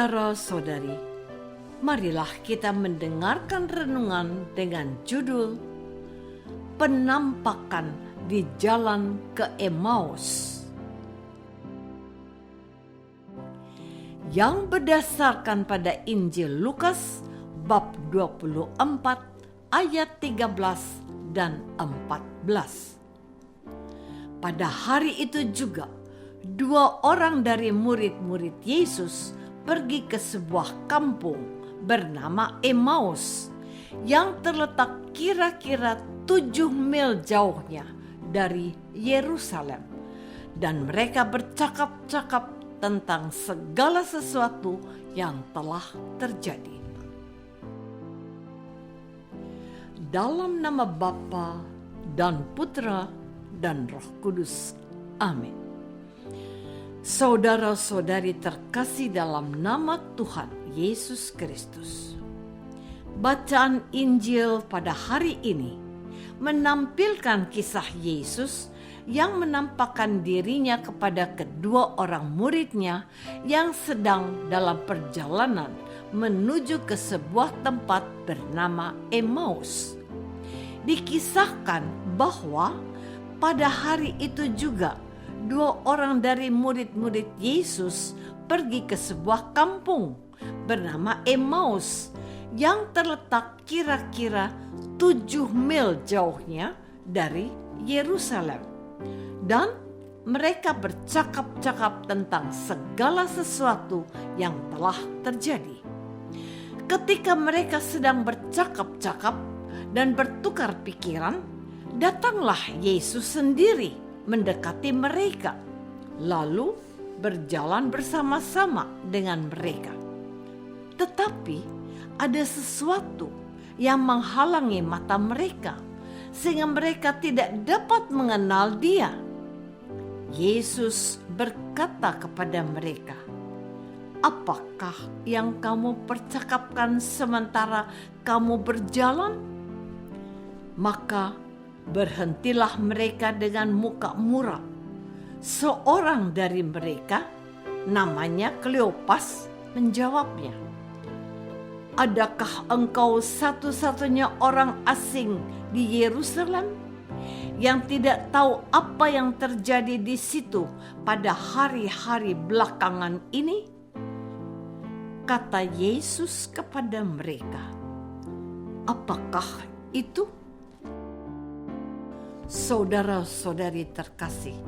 Saudara-saudari, marilah kita mendengarkan renungan dengan judul Penampakan di Jalan ke Emmaus, yang berdasarkan pada Injil Lukas bab 24 ayat 13 dan 14. Pada hari itu juga, 2 orang dari murid-murid Yesus pergi ke sebuah kampung bernama Emmaus yang terletak kira-kira 7 mil jauhnya dari Yerusalem, dan mereka bercakap-cakap tentang segala sesuatu yang telah terjadi. Dalam nama Bapa dan Putra dan Roh Kudus. Amin. Saudara-saudari terkasih dalam nama Tuhan Yesus Kristus. Bacaan Injil pada hari ini menampilkan kisah Yesus yang menampakkan dirinya kepada kedua orang muridnya yang sedang dalam perjalanan menuju ke sebuah tempat bernama Emmaus. Dikisahkan bahwa pada hari itu juga 2 orang dari murid-murid Yesus pergi ke sebuah kampung bernama Emmaus yang terletak kira-kira 7 mil jauhnya dari Yerusalem. Dan mereka bercakap-cakap tentang segala sesuatu yang telah terjadi. Ketika mereka sedang bercakap-cakap dan bertukar pikiran, datanglah Yesus sendiri mendekati mereka, lalu berjalan bersama-sama dengan mereka. Tetapi ada sesuatu yang menghalangi mata mereka, sehingga mereka tidak dapat mengenal Dia. Yesus berkata kepada mereka, "Apakah yang kamu percakapkan sementara kamu berjalan?" Maka berhentilah mereka dengan muka muram. Seorang dari mereka, namanya Kleopas, menjawabnya, "Adakah engkau satu-satunya orang asing di Yerusalem yang tidak tahu apa yang terjadi di situ pada hari-hari belakangan ini?" Kata Yesus kepada mereka, "Apakah itu?" Saudara-saudari terkasih,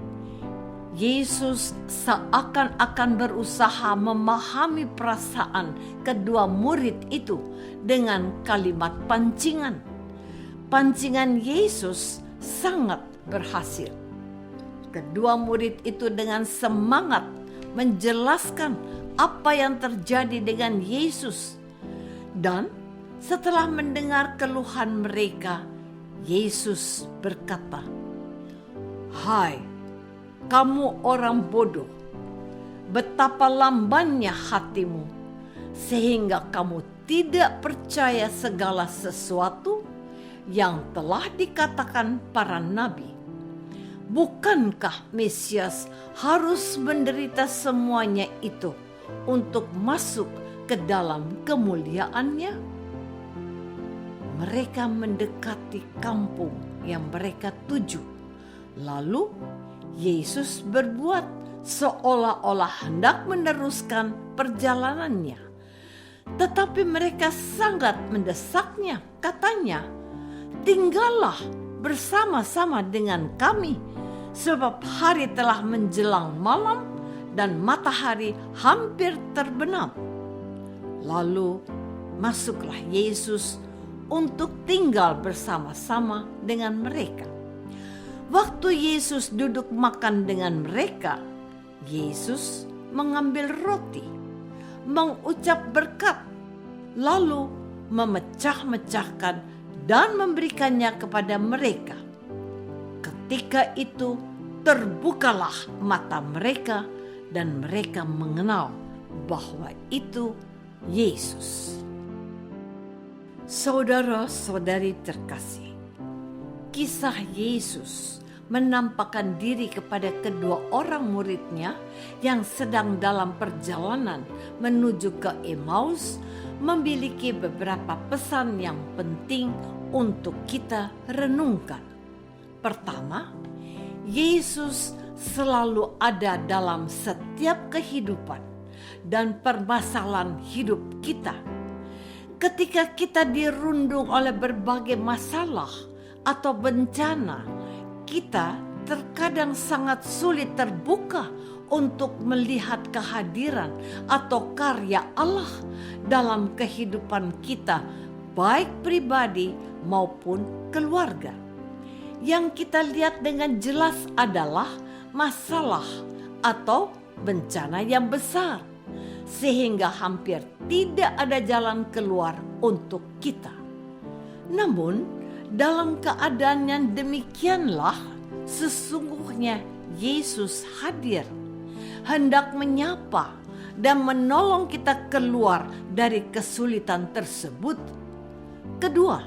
Yesus seakan-akan berusaha memahami perasaan kedua murid itu dengan kalimat pancingan. Pancingan Yesus sangat berhasil. Kedua murid itu dengan semangat menjelaskan apa yang terjadi dengan Yesus. Dan setelah mendengar keluhan mereka, Yesus berkata, "Hai, kamu orang bodoh, betapa lambannya hatimu, sehingga kamu tidak percaya segala sesuatu yang telah dikatakan para nabi. Bukankah Mesias harus menderita semuanya itu untuk masuk ke dalam kemuliaannya?" Mereka mendekati kampung yang mereka tuju. Lalu Yesus berbuat seolah-olah hendak meneruskan perjalanannya. Tetapi mereka sangat mendesaknya. Katanya, "Tinggallah bersama-sama dengan kami, sebab hari telah menjelang malam dan matahari hampir terbenam." Lalu masuklah Yesus untuk tinggal bersama-sama dengan mereka. Waktu Yesus duduk makan dengan mereka, Yesus mengambil roti, mengucap berkat, lalu memecah-mecahkan dan memberikannya kepada mereka. Ketika itu terbukalah mata mereka dan mereka mengenal bahwa itu Yesus. Saudara-saudari terkasih, kisah Yesus menampakkan diri kepada kedua orang muridnya yang sedang dalam perjalanan menuju ke Emmaus, memiliki beberapa pesan yang penting untuk kita renungkan. Pertama, Yesus selalu ada dalam setiap kehidupan dan permasalahan hidup kita. Ketika kita dirundung oleh berbagai masalah atau bencana, kita terkadang sangat sulit terbuka untuk melihat kehadiran atau karya Allah dalam kehidupan kita, baik pribadi maupun keluarga. Yang kita lihat dengan jelas adalah masalah atau bencana yang besar, sehingga hampir tidak ada jalan keluar untuk kita. Namun, dalam keadaan yang demikianlah sesungguhnya Yesus hadir, hendak menyapa dan menolong kita keluar dari kesulitan tersebut. Kedua,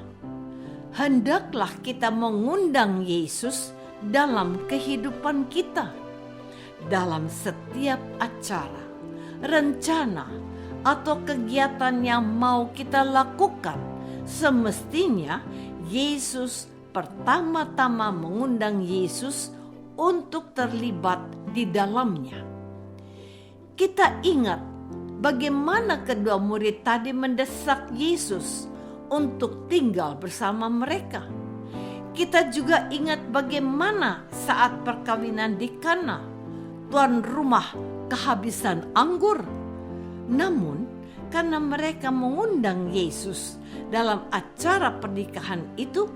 hendaklah kita mengundang Yesus dalam kehidupan kita. Dalam setiap acara, rencana, atau kegiatan yang mau kita lakukan, semestinya Yesus pertama-tama mengundang Yesus untuk terlibat di dalamnya. Kita ingat bagaimana kedua murid tadi mendesak Yesus untuk tinggal bersama mereka. Kita juga ingat bagaimana saat perkawinan di Kana, tuan rumah kehabisan anggur. Namun, karena mereka mengundang Yesus dalam acara pernikahan itu,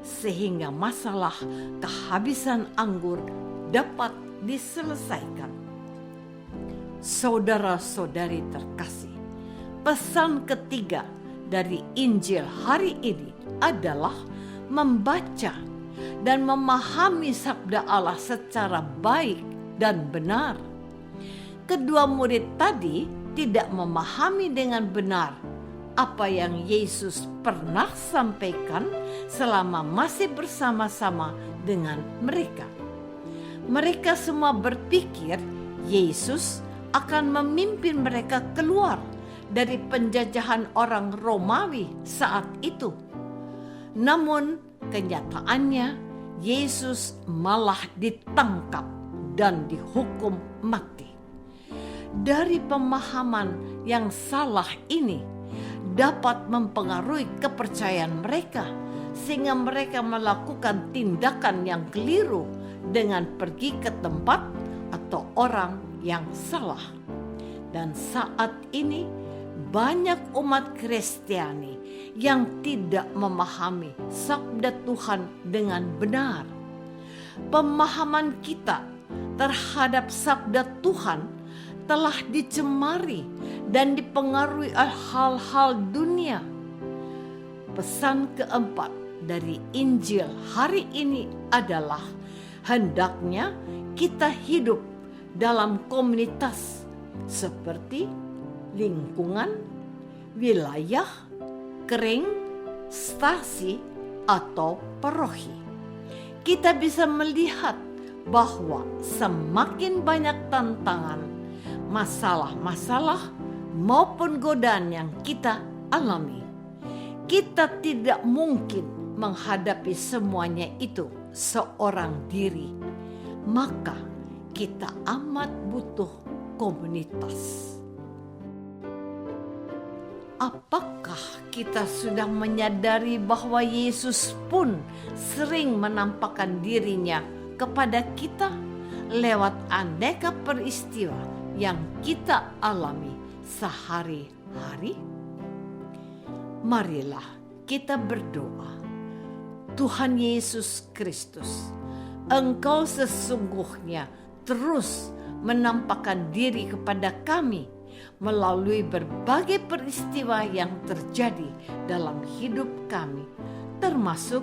sehingga masalah kehabisan anggur dapat diselesaikan. Saudara-saudari terkasih, pesan ketiga dari Injil hari ini adalah membaca dan memahami sabda Allah secara baik dan benar. Kedua murid tadi tidak memahami dengan benar apa yang Yesus pernah sampaikan selama masih bersama-sama dengan mereka. Mereka semua berpikir Yesus akan memimpin mereka keluar dari penjajahan orang Romawi saat itu. Namun kenyataannya Yesus malah ditangkap dan dihukum mati. Dari pemahaman yang salah ini dapat mempengaruhi kepercayaan mereka, sehingga mereka melakukan tindakan yang keliru dengan pergi ke tempat atau orang yang salah. Dan saat ini banyak umat Kristiani yang tidak memahami sabda Tuhan dengan benar. Pemahaman kita terhadap sabda Tuhan telah dicemari dan dipengaruhi oleh hal-hal dunia. Pesan keempat dari Injil hari ini adalah hendaknya kita hidup dalam komunitas seperti lingkungan, wilayah, kering, stasi, atau paroki. Kita bisa melihat bahwa semakin banyak tantangan, masalah-masalah maupun godaan yang kita alami, kita tidak mungkin menghadapi semuanya itu seorang diri. Maka kita amat butuh komunitas. Apakah kita sudah menyadari bahwa Yesus pun sering menampakkan dirinya kepada kita lewat aneka peristiwa yang kita alami sehari-hari? Marilah kita berdoa. Tuhan Yesus Kristus, Engkau sesungguhnya terus menampakkan diri kepada kami melalui berbagai peristiwa yang terjadi dalam hidup kami, termasuk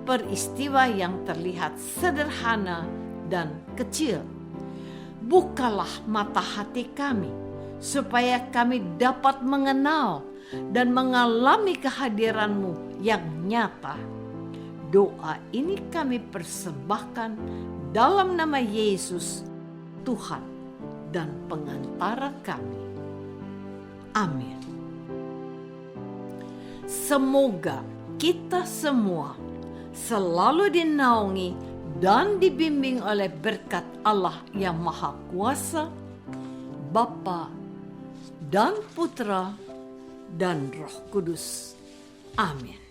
peristiwa yang terlihat sederhana dan kecil. Bukalah mata hati kami, supaya kami dapat mengenal dan mengalami kehadiran-Mu yang nyata. Doa ini kami persembahkan dalam nama Yesus, Tuhan dan pengantara kami. Amin. Semoga kita semua selalu dinaungi dan dibimbing oleh berkat Allah yang Maha Kuasa, Bapa dan Putra dan Roh Kudus. Amin.